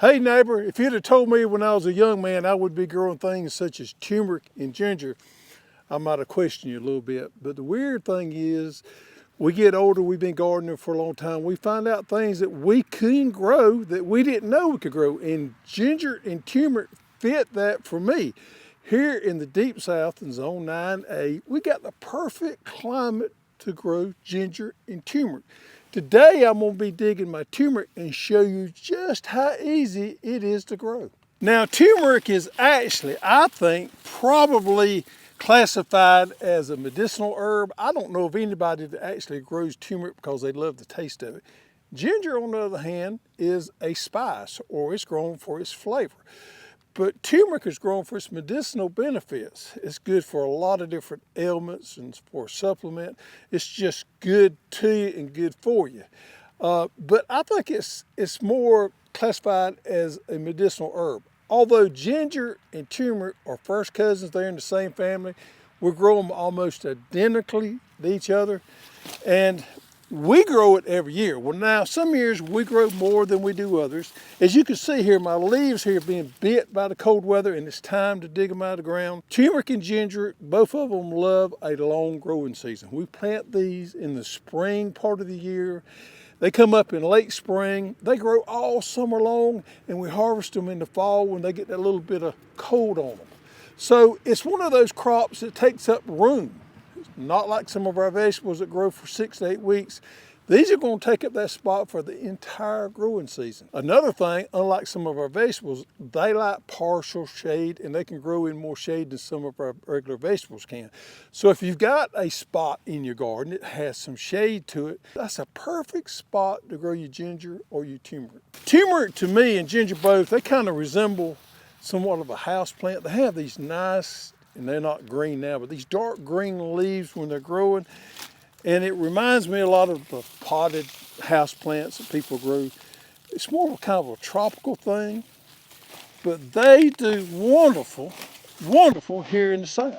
Hey neighbor, if you'd have told me when I was a young man I would be growing things such as turmeric and ginger, I might have questioned you a little bit. But the weird thing is, we get older, we've been gardening for a long time, we find out things that we couldn't grow that we didn't know we could grow. And ginger and turmeric fit that for me. Here in the deep south in zone 9A, we got the perfect climate to grow ginger and turmeric. Today I'm going to be digging my turmeric and show you just how easy it is to grow. Now turmeric is actually, I think, probably classified as a medicinal herb. I don't know of anybody that actually grows turmeric because they love the taste of it. Ginger, on the other hand, is a spice, or it's grown for its flavor. But turmeric is grown for its medicinal benefits. It's good for a lot of different ailments and for a supplement. It's just good to you and good for you. But I think it's more classified as a medicinal herb. Although ginger and turmeric are first cousins, they're in the same family, we grow them almost identically to each other. And we grow it every year. Well, now some years we grow more than we do others. As you can see here, my leaves here are being bit by the cold weather and it's time to dig them out of the ground. Turmeric and ginger, both of them love a long growing season. We plant these in the spring part of the year. They come up in late spring. They grow all summer long and we harvest them in the fall when they get that little bit of cold on them. So it's one of those crops that takes up room. Not like some of our vegetables that grow for 6 to 8 weeks. These are going to take up that spot for the entire growing season. Another thing, unlike some of our vegetables, they like partial shade and they can grow in more shade than some of our regular vegetables can. So if you've got a spot in your garden that has some shade to it, that's a perfect spot to grow your ginger or your turmeric. Turmeric to me and ginger both, they kind of resemble somewhat of a house plant. They have these nice, and they're not green now, but these dark green leaves when they're growing. And it reminds me a lot of the potted house plants that people grow. It's more of a kind of a tropical thing, but they do wonderful, wonderful here in the South.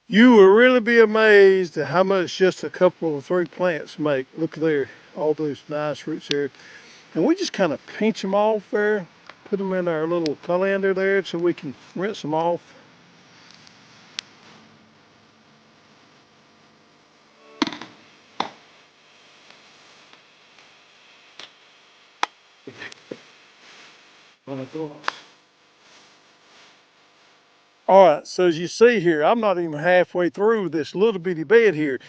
You will really be amazed at how much just a couple of 3 plants make. Look there, all those nice roots there. And we just kind of pinch them off there, put them in our little colander there so we can rinse them off. All right, so as you see here, I'm not even halfway through this little bitty bed here.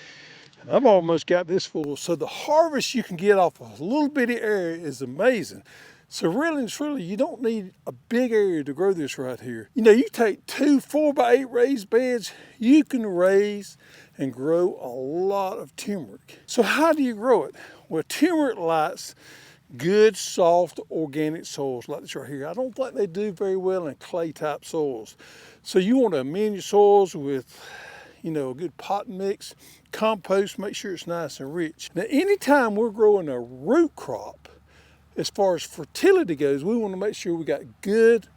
I've almost got this full. So the harvest you can get off a little bitty area is amazing. So really and truly, you don't need a big area to grow this right here. You know, you take 2 4x8 raised beds, you can raise and grow a lot of turmeric. So how do you grow it? Well, turmeric likes good, soft, organic soils like this right here. I don't think they do very well in clay type soils. So you want to amend your soils with, you know, a good pot mix, compost, make sure it's nice and rich. Now, anytime we're growing a root crop, as far as fertility goes, we want to make sure we got good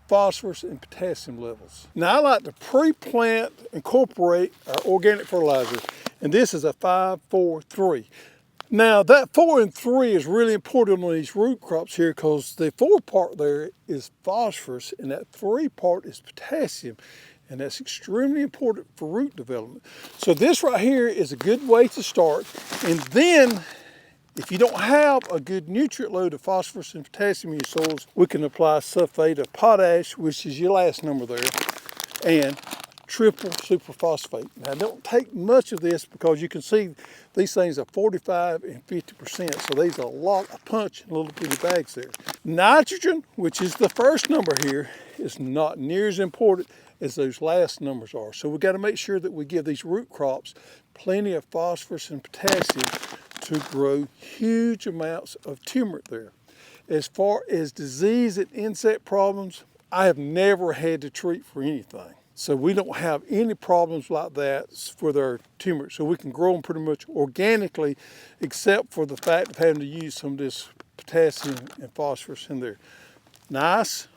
phosphorus and potassium levels. Now, I like to pre-plant, incorporate our organic fertilizer, and this is a 5-4-3. Now, that 4 and 3 is really important on these root crops here because the 4 part there is phosphorus and that 3 part is potassium. And that's extremely important for root development. So this right here is a good way to start. And then, if you don't have a good nutrient load of phosphorus and potassium in your soils, we can apply sulfate of potash, which is your last number there, and triple superphosphate. Now, don't take much of this because you can see these things are 45 and 50%. So these are a lot of punch in little bitty bags there. Nitrogen, which is the first number here, is not near as important as those last numbers are. So we've got to make sure that we give these root crops plenty of phosphorus and potassium to grow huge amounts of turmeric there. As far as disease and insect problems, I have never had to treat for anything. So we don't have any problems like that with our turmeric. So we can grow them pretty much organically, except for the fact of having to use some of this potassium and phosphorus in there. Nice,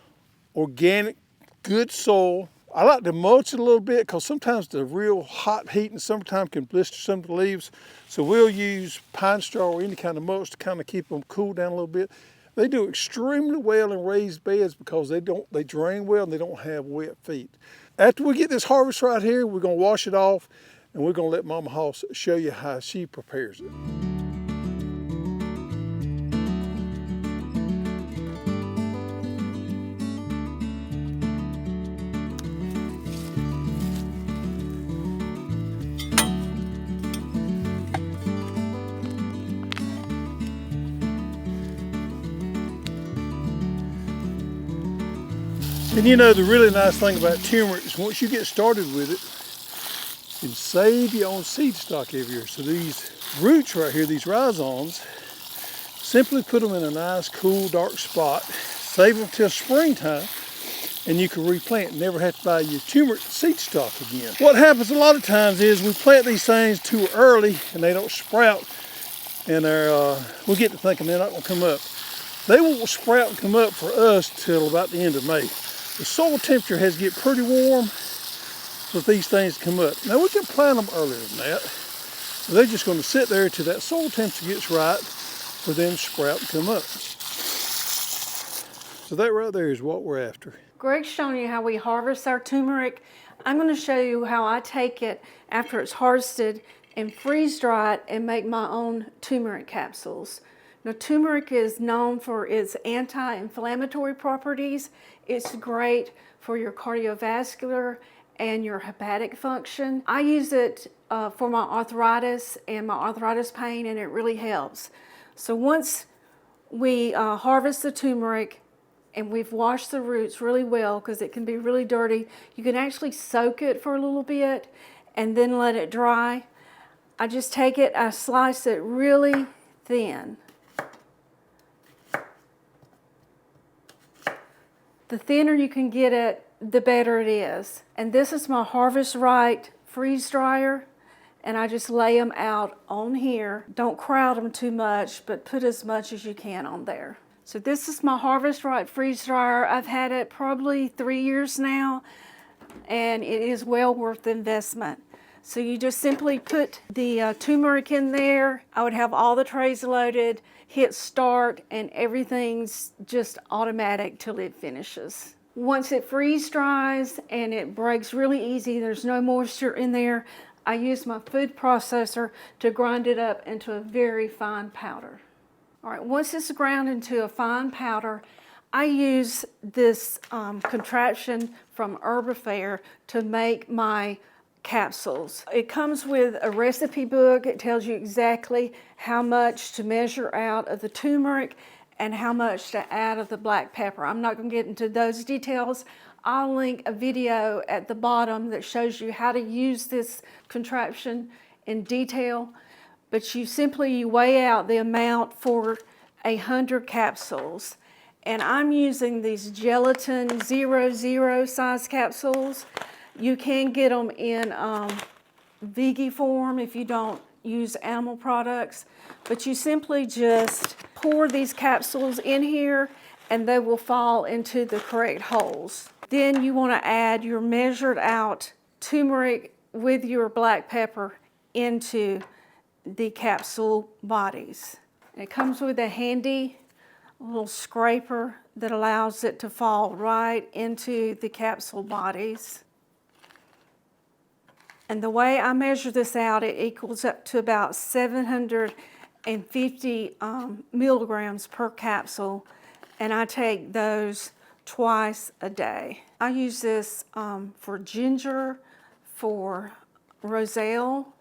organic, good soil. I like to mulch it a little bit because sometimes the real hot heat in summertime can blister some of the leaves. So we'll use pine straw or any kind of mulch to kind of keep them cool down a little bit. They do extremely well in raised beds because they drain well and they don't have wet feet. After we get this harvest right here, we're gonna wash it off and we're gonna let Mama Hoss show you how she prepares it. And you know, the really nice thing about turmeric is once you get started with it, you can save your own seed stock every year. So these roots right here, these rhizomes, simply put them in a nice, cool, dark spot, save them till springtime, and you can replant. Never have to buy your turmeric seed stock again. What happens a lot of times is we plant these things too early and they don't sprout, and we get to thinking they're not gonna come up. They won't sprout and come up for us till about the end of May. The soil temperature has to get pretty warm for these things to come up. Now we can plant them earlier than that. So they're just going to sit there till that soil temperature gets right for them to sprout and come up. So that right there is what we're after. Greg's showing you how we harvest our turmeric. I'm going to show you how I take it after it's harvested and freeze dry it and make my own turmeric capsules. Now, turmeric is known for its anti-inflammatory properties. It's great for your cardiovascular and your hepatic function. I use it for my arthritis and my arthritis pain, and it really helps. So once we harvest the turmeric and we've washed the roots really well, because it can be really dirty, you can actually soak it for a little bit and then let it dry. I just take it, I slice it really thin. The thinner you can get it, the better it is. And this is my Harvest Right freeze dryer, and I just lay them out on here. Don't crowd them too much, but put as much as you can on there. So this is my Harvest Right freeze dryer. I've had it probably 3 years now, and it is well worth the investment. So you just simply put the turmeric in there. I would have all the trays loaded, hit start, and everything's just automatic till it finishes. Once it freeze dries and it breaks really easy, there's no moisture in there, I use my food processor to grind it up into a very fine powder. All right, once it's ground into a fine powder, I use this contraption from HerbAffair to make my capsules. It comes with a recipe book. It tells you exactly how much to measure out of the turmeric and how much to add of the black pepper. I'm not going to get into those details. I'll link a video at the bottom that shows you how to use this contraption in detail, but you simply weigh out the amount for 100 capsules. And I'm using these gelatin 00 size capsules. You can get them in veggie form if you don't use animal products, but you simply just pour these capsules in here and they will fall into the correct holes. Then you want to add your measured out turmeric with your black pepper into the capsule bodies. And it comes with a handy little scraper that allows it to fall right into the capsule bodies. And the way I measure this out, it equals up to about 750 milligrams per capsule, and I take those twice a day. I use this for ginger, for roselle,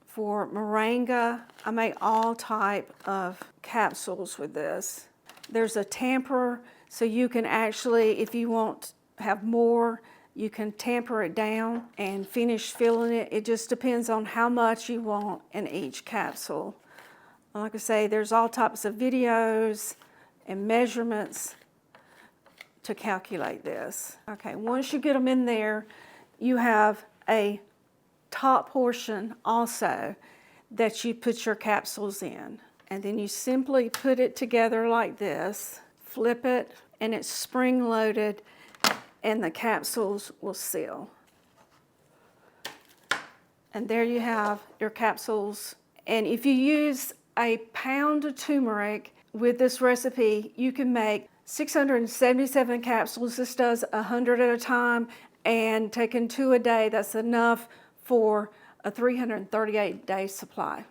for moringa. I make all type of capsules with this. There's a tamper, so you can actually, if you want to have more, you can tamper it down and finish filling it. It just depends on how much you want in each capsule. Like I say, there's all types of videos and measurements to calculate this. Okay, once you get them in there, you have a top portion also that you put your capsules in. And then you simply put it together like this, flip it, and it's spring-loaded, and the capsules will seal. And there you have your capsules. And if you use a pound of turmeric with this recipe, you can make 677 capsules. This does 100 at a time, and taking 2 a day, that's enough for a 338-day supply.